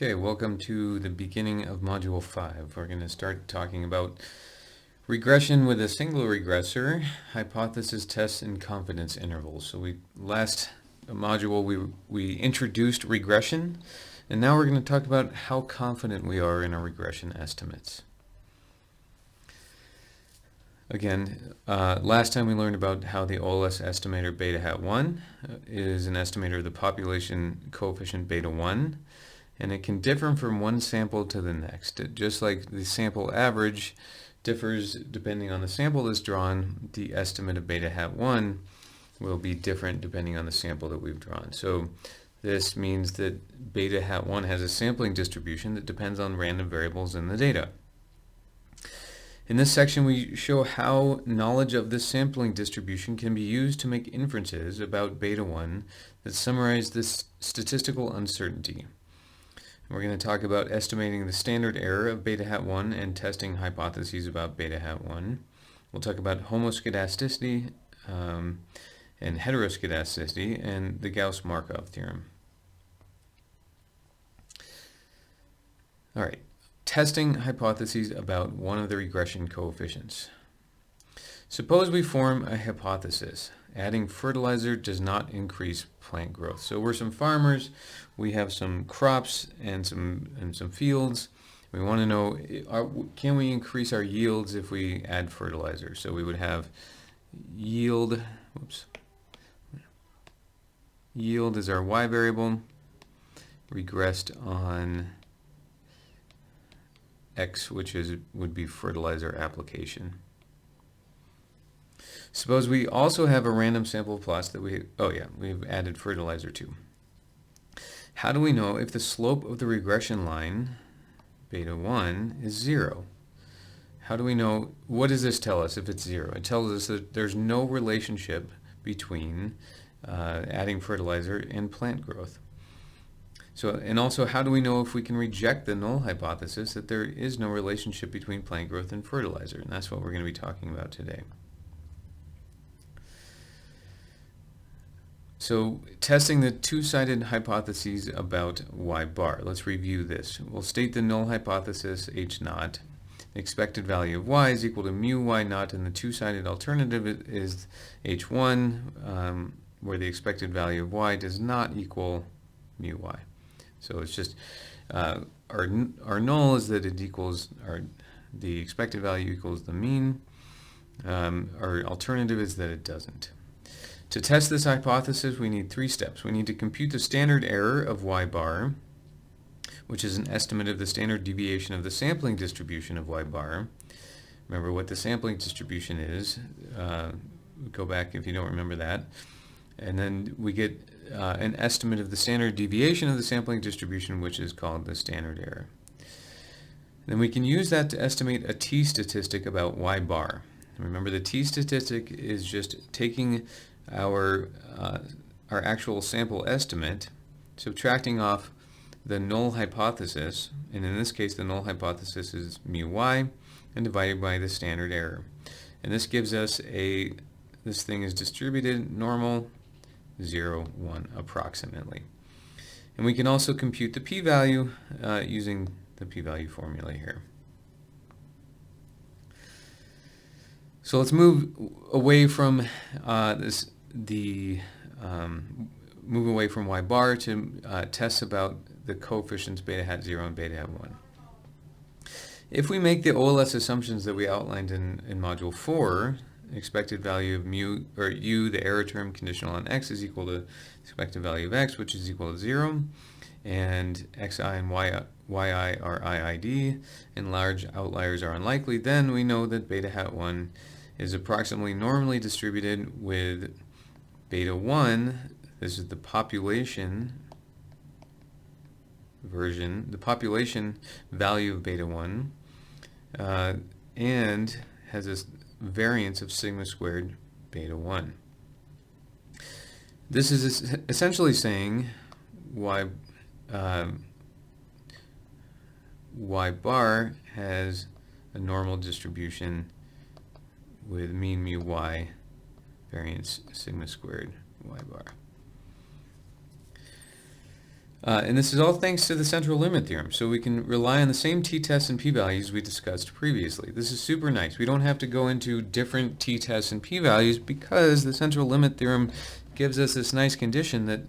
Okay, welcome to the beginning of Module 5. We're going to start talking about regression with a single regressor, hypothesis tests, and confidence intervals. So last module we introduced regression, and now we're going to talk about how confident we are in our regression estimates. Again, last time we learned about how the OLS estimator beta hat 1 is an estimator of the population coefficient beta 1. And it can differ from one sample to the next. Just like the sample average differs depending on the sample that's drawn, the estimate of beta hat 1 will be different depending on the sample that we've drawn. So this means that beta hat 1 has a sampling distribution that depends on random variables in the data. In this section, we show how knowledge of this sampling distribution can be used to make inferences about beta 1 that summarize this statistical uncertainty. We're going to talk about estimating the standard error of beta hat 1 and testing hypotheses about beta hat 1. We'll talk about homoscedasticity and heteroscedasticity and the Gauss-Markov theorem. All right, testing hypotheses about one of the regression coefficients. Suppose we form a hypothesis. Adding fertilizer does not increase plant growth. So we're some farmers, we have some crops and some fields. We want to know, can we increase our yields if we add fertilizer? So we would have yield, yield is our y variable, regressed on x, which would be fertilizer application. Suppose we also have a random sample of plots that we've added fertilizer to. How do we know if the slope of the regression line, beta 1, is 0? How do we know, what does this tell us if it's 0? It tells us that there's no relationship between adding fertilizer and plant growth. So, and also, how do we know if we can reject the null hypothesis that there is no relationship between plant growth and fertilizer? And that's what we're going to be talking about today. So, testing the two-sided hypotheses about y bar. Let's review this. We'll state the null hypothesis h naught. The expected value of y is equal to mu y naught, and the two-sided alternative is h1, where the expected value of y does not equal mu y. So it's just our null is that it equals the expected value equals the mean. Our alternative is that it doesn't. To test this hypothesis, we need 3 steps. We need to compute the standard error of y bar, which is an estimate of the standard deviation of the sampling distribution of y bar. Remember what the sampling distribution is. Go back if you don't remember that. And then we get an estimate of the standard deviation of the sampling distribution, which is called the standard error. Then we can use that to estimate a t-statistic about y bar. Remember, the t-statistic is just taking our actual sample estimate, subtracting off the null hypothesis, and in this case the null hypothesis is mu y, and divided by the standard error. And this gives us this thing is distributed, normal, 0, 1 approximately. And we can also compute the p-value using the p-value formula here. So let's move away from move away from y bar to tests about the coefficients beta hat 0 and beta hat 1. If we make the OLS assumptions that we outlined in Module 4, expected value of mu, or u, the error term conditional on x, is equal to expected value of x, which is equal to 0, and xi and yi are IID, and large outliers are unlikely, then we know that beta hat 1 is approximately normally distributed with beta 1, this is the population version, the population value of beta 1, and has this variance of sigma squared beta 1. This is essentially saying y bar has a normal distribution with mean mu y, variance sigma squared y bar. And this is all thanks to the central limit theorem. So we can rely on the same t-tests and p-values we discussed previously. This is super nice. We don't have to go into different t-tests and p-values because the central limit theorem gives us this nice condition that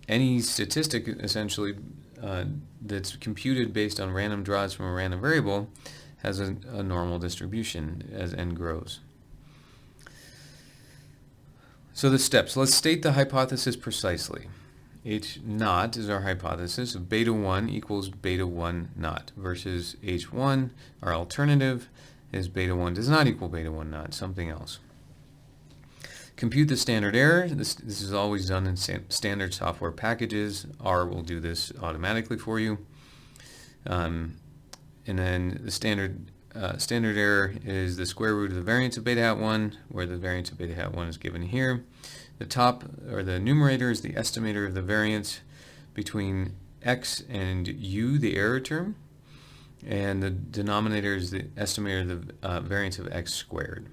any statistic essentially that's computed based on random draws from a random variable has a normal distribution as n grows. So the steps. Let's state the hypothesis precisely. H naught is our hypothesis of beta 1 equals beta 1 naught versus H1, our alternative, is beta 1 does not equal beta 1 naught, something else. Compute the standard error. This is always done in standard software packages. R will do this automatically for you. And then the standard error is the square root of the variance of beta hat 1, where the variance of beta hat 1 is given here. The top, or the numerator, is the estimator of the variance between x and u, the error term, and the denominator is the estimator of the variance of x squared.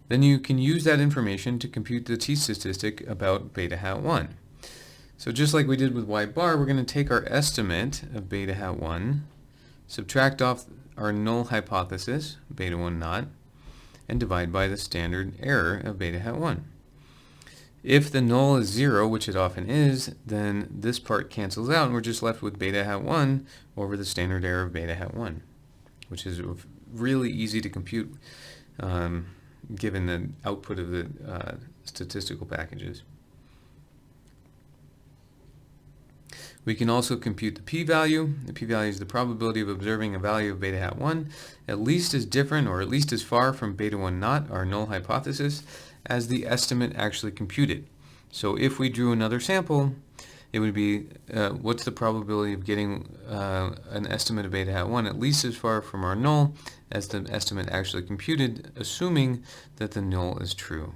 Then you can use that information to compute the t-statistic about beta hat 1. So just like we did with y bar, we're going to take our estimate of beta hat 1, subtract off our null hypothesis, beta 1 naught, and divide by the standard error of beta hat 1. If the null is 0, which it often is, then this part cancels out and we're just left with beta hat 1 over the standard error of beta hat 1, which is really easy to compute given the output of the statistical packages. We can also compute the p-value. The p-value is the probability of observing a value of beta hat 1 at least as different or at least as far from beta 1 naught, our null hypothesis, as the estimate actually computed. So if we drew another sample, it would be what's the probability of getting an estimate of beta hat 1 at least as far from our null as the estimate actually computed, assuming that the null is true.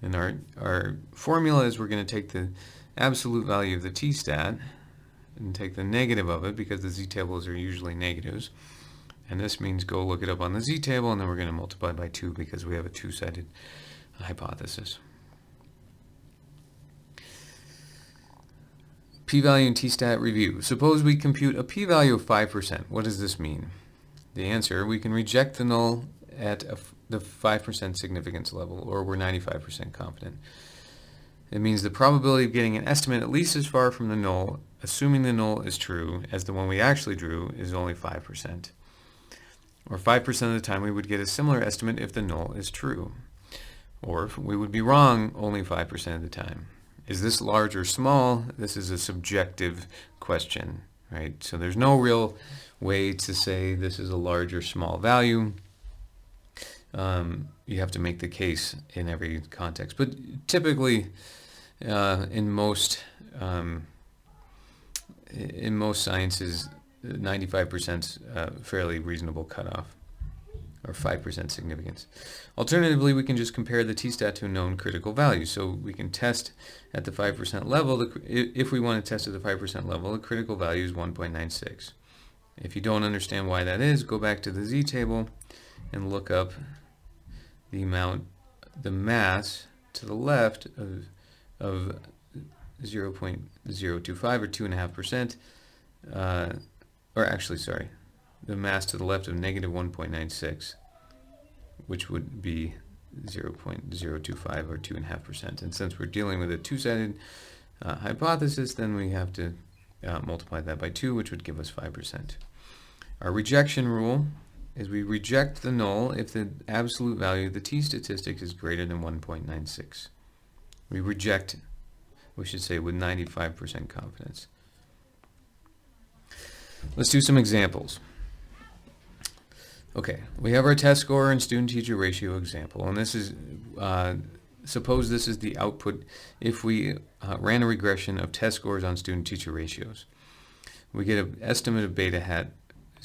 And our formula is we're going to take the absolute value of the t-stat and take the negative of it because the z-tables are usually negatives. And this means go look it up on the z-table, and then we're going to multiply by 2 because we have a two-sided hypothesis. P-value and t-stat review. Suppose we compute a p-value of 5%. What does this mean? The answer, we can reject the null at the 5% significance level, or we're 95% confident. It means the probability of getting an estimate at least as far from the null, assuming the null is true, as the one we actually drew, is only 5%. Or 5% of the time we would get a similar estimate if the null is true. Or if we would be wrong only 5% of the time. Is this large or small? This is a subjective question, right? So there's no real way to say this is a large or small value. You have to make the case in every context. But typically, in most sciences, 95% is a fairly reasonable cutoff, or 5% significance. Alternatively, we can just compare the t-stat to a known critical value. So we can test at the 5% level. If we want to test at the 5% level, the critical value is 1.96. If you don't understand why that is, go back to the z-table and look up the mass to the left of 0.025 or 2.5%, or actually, sorry, the mass to the left of negative 1.96, which would be 0.025 or 2.5%. And since we're dealing with a two-sided hypothesis, then we have to multiply that by 2, which would give us 5%. Our rejection rule is we reject the null if the absolute value of the t-statistic is greater than 1.96. We reject, we should say, with 95% confidence. Let's do some examples. Okay, we have our test score and student-teacher ratio example, and this is, suppose this is the output if we ran a regression of test scores on student-teacher ratios. We get an estimate of beta hat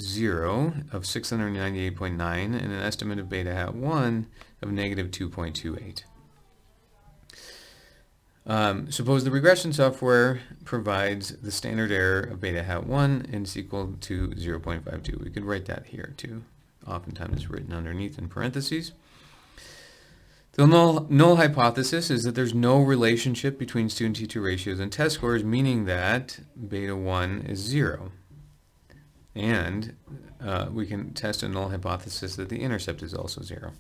0 of 698.9 and an estimate of beta hat 1 of negative 2.28. Suppose the regression software provides the standard error of beta hat 1 and is equal to 0.52. We could write that here too. Oftentimes it's written underneath in parentheses. The null hypothesis is that there's no relationship between student-teacher ratios and test scores, meaning that beta 1 is 0. And we can test a null hypothesis that the intercept is also 0.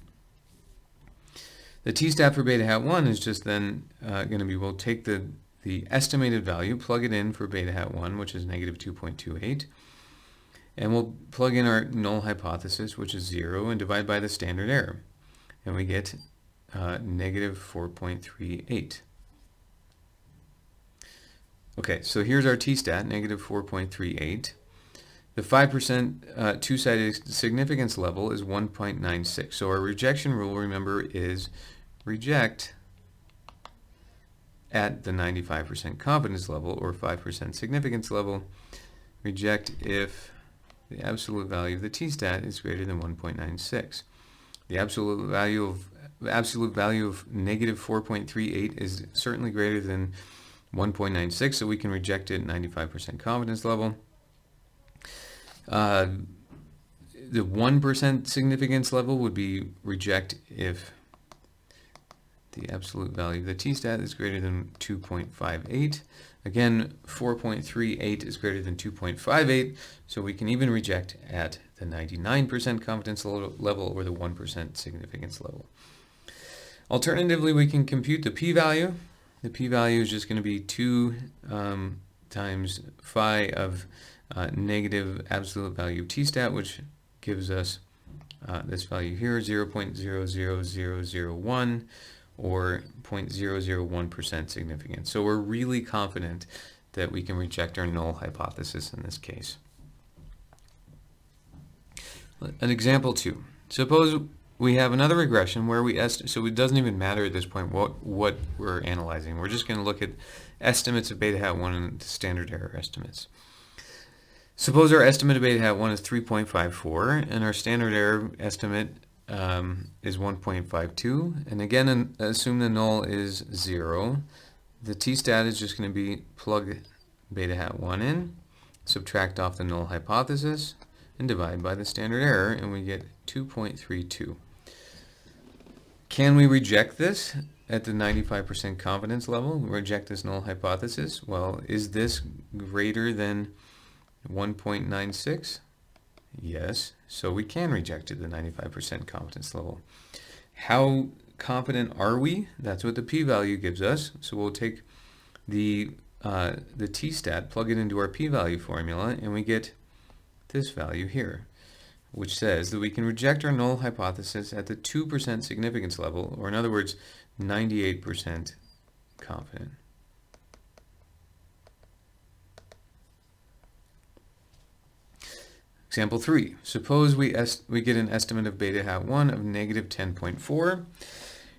The t-stat for beta hat 1 is just then going to be, we'll take the estimated value, plug it in for beta hat 1, which is negative 2.28, and we'll plug in our null hypothesis, which is 0, and divide by the standard error. And we get negative 4.38. Okay, so here's our t-stat, negative 4.38. The 5% two-sided significance level is 1.96. So our rejection rule, remember, is reject at the 95% confidence level or 5% significance level. Reject if the absolute value of the t-stat is greater than 1.96. The absolute value of negative 4.38 is certainly greater than 1.96, so we can reject it at 95% confidence level. The 1% significance level would be reject if the absolute value of the t-stat is greater than 2.58. Again, 4.38 is greater than 2.58, so we can even reject at the 99% confidence level or the 1% significance level. Alternatively, we can compute the p-value. The p-value is just going to be 2 times phi of negative absolute value of t-stat, which gives us this value here, 0.00001 or 0.001% significance. So we're really confident that we can reject our null hypothesis in this case. An example 2. Suppose we have another regression where we estimate, so it doesn't even matter at this point what we're analyzing. We're just going to look at estimates of beta hat 1 and standard error estimates. Suppose our estimate of beta hat 1 is 3.54 and our standard error estimate is 1.52. And again, assume the null is 0. The t-stat is just going to be plug beta hat 1 in, subtract off the null hypothesis, and divide by the standard error, and we get 2.32. Can we reject this at the 95% confidence level? Reject this null hypothesis? Well, is this greater than 1.96? Yes, so we can reject at the 95% confidence level. How confident are we? That's what the p-value gives us. So we'll take the t-stat, plug it into our p-value formula, and we get this value here, which says that we can reject our null hypothesis at the 2% significance level, or in other words, 98% confident. Example 3. Suppose we get an estimate of beta hat 1 of negative 10.4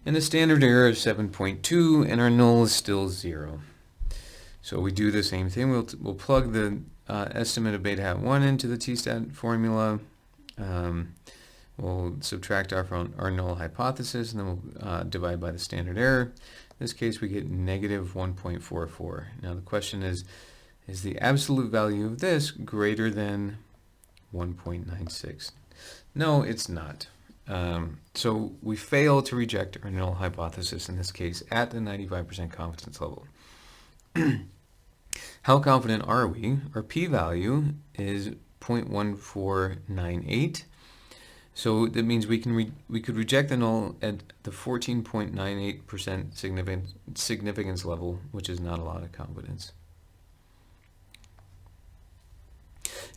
and a standard error of 7.2, and our null is still 0. So we do the same thing. We'll plug the estimate of beta hat 1 into the t-stat formula. We'll subtract our null hypothesis, and then we'll divide by the standard error. In this case, we get negative 1.44. Now the question is the absolute value of this greater than 1.96? No, it's not. So we fail to reject our null hypothesis in this case at the 95% confidence level. How confident are we? Our p-value is 0.1498. So that means we could reject the null at the 14.98% significance level, which is not a lot of confidence.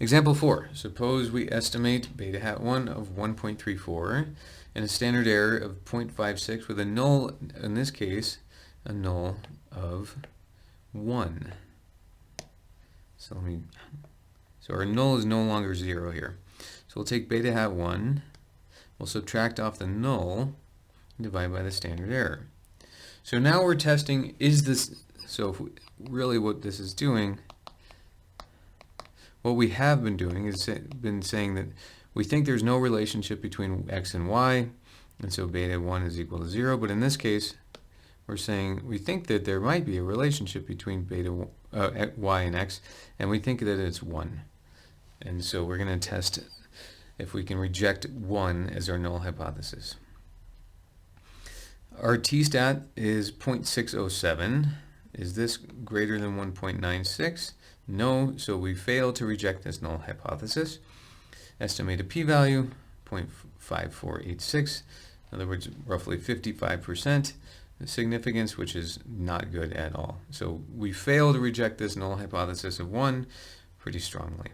Example 4. Suppose we estimate beta hat 1 of 1.34 and a standard error of 0.56 with a null, in this case, a null of 1. So our null is no longer 0 here. So we'll take beta hat 1, we'll subtract off the null, and divide by the standard error. So now we're testing, is this, so really what this is doing, what we have been doing is saying that we think there's no relationship between x and y, and so beta 1 is equal to 0, but in this case, we're saying we think that there might be a relationship between beta y and x, and we think that it's 1. And so we're going to test if we can reject 1 as our null hypothesis. Our t-stat is 0.607. Is this greater than 1.96? No, so we fail to reject this null hypothesis. Estimated p-value, 0.5486. In other words, roughly 55% significance, which is not good at all. So we fail to reject this null hypothesis of 1 pretty strongly.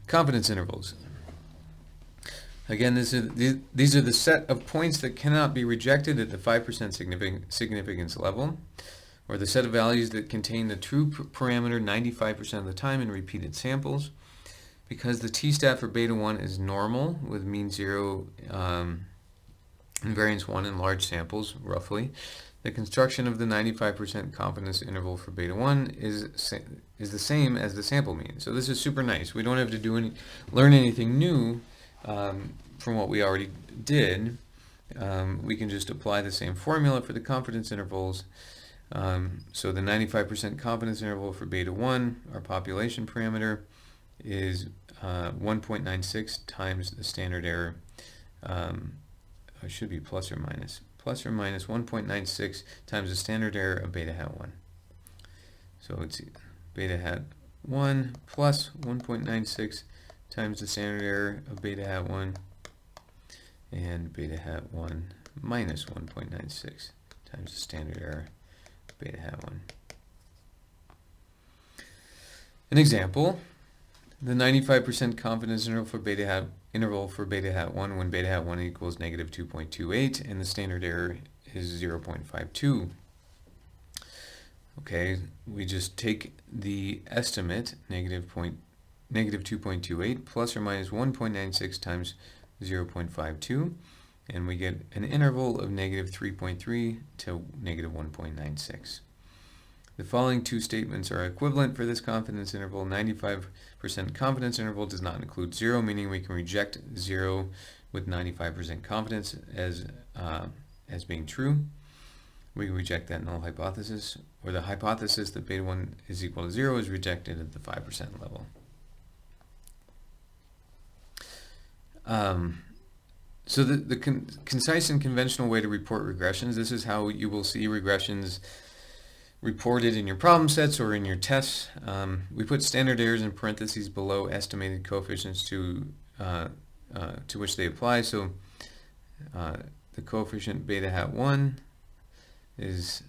Confidence intervals. Again, these are the set of points that cannot be rejected at the 5% significance level, or the set of values that contain the true parameter 95% of the time in repeated samples. Because the t-stat for beta 1 is normal with mean 0 and variance 1 in large samples, roughly, the construction of the 95% confidence interval for beta 1 is the same as the sample mean. So this is super nice. We don't have to learn anything new from what we already did. We can just apply the same formula for the confidence intervals. So the 95% confidence interval for beta 1, our population parameter, is 1.96 times the standard error. It should be plus or minus 1.96 times the standard error of beta hat 1. So it's beta hat 1 plus 1.96 times the standard error of beta hat 1, and beta hat 1 minus 1.96 times the standard error of beta hat 1. An example: the 95% confidence interval for beta hat 1 when beta hat 1 equals negative 2.28 and the standard error is 0.52. Okay, we just take the estimate, negative 2.28 plus or minus 1.96 times 0.52, and we get an interval of negative 3.3 to negative 1.96. The following two statements are equivalent for this confidence interval. 95% confidence interval does not include 0, meaning we can reject 0 with 95% confidence as being true. We reject that null hypothesis, or the hypothesis that beta 1 is equal to 0 is rejected at the 5% level. So the concise and conventional way to report regressions, this is how you will see regressions reported in your problem sets or in your tests. We put standard errors in parentheses below estimated coefficients to which they apply. So the coefficient beta hat 1 is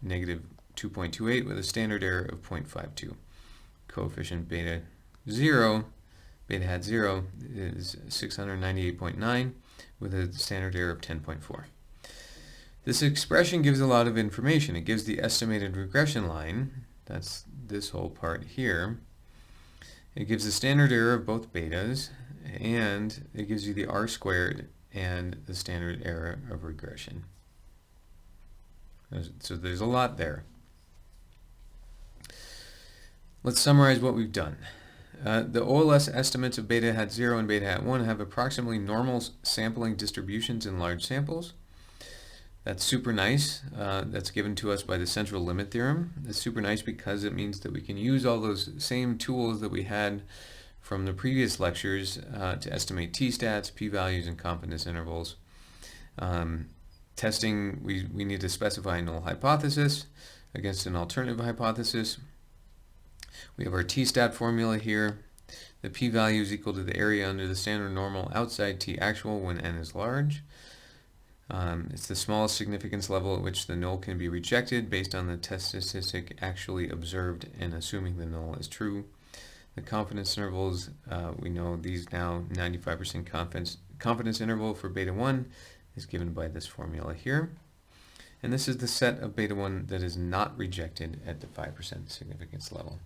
negative 2.28 with a standard error of 0.52. Coefficient beta hat 0 is 698.9 with a standard error of 10.4. This expression gives a lot of information. It gives the estimated regression line, that's this whole part here. It gives the standard error of both betas, and it gives you the R squared and the standard error of regression. So there's a lot there. Let's summarize what we've done. The OLS estimates of beta hat 0 and beta hat 1 have approximately normal sampling distributions in large samples. That's super nice. That's given to us by the central limit theorem. That's super nice because it means that we can use all those same tools that we had from the previous lectures to estimate t-stats, p-values, and confidence intervals. Testing, we need to specify a null hypothesis against an alternative hypothesis. We have our t-stat formula here. The p-value is equal to the area under the standard normal outside t actual when n is large. It's the smallest significance level at which the null can be rejected based on the test statistic actually observed and assuming the null is true. The confidence intervals, we know these now. 95% confidence interval for beta 1 is given by this formula here. And this is the set of beta 1 that is not rejected at the 5% significance level.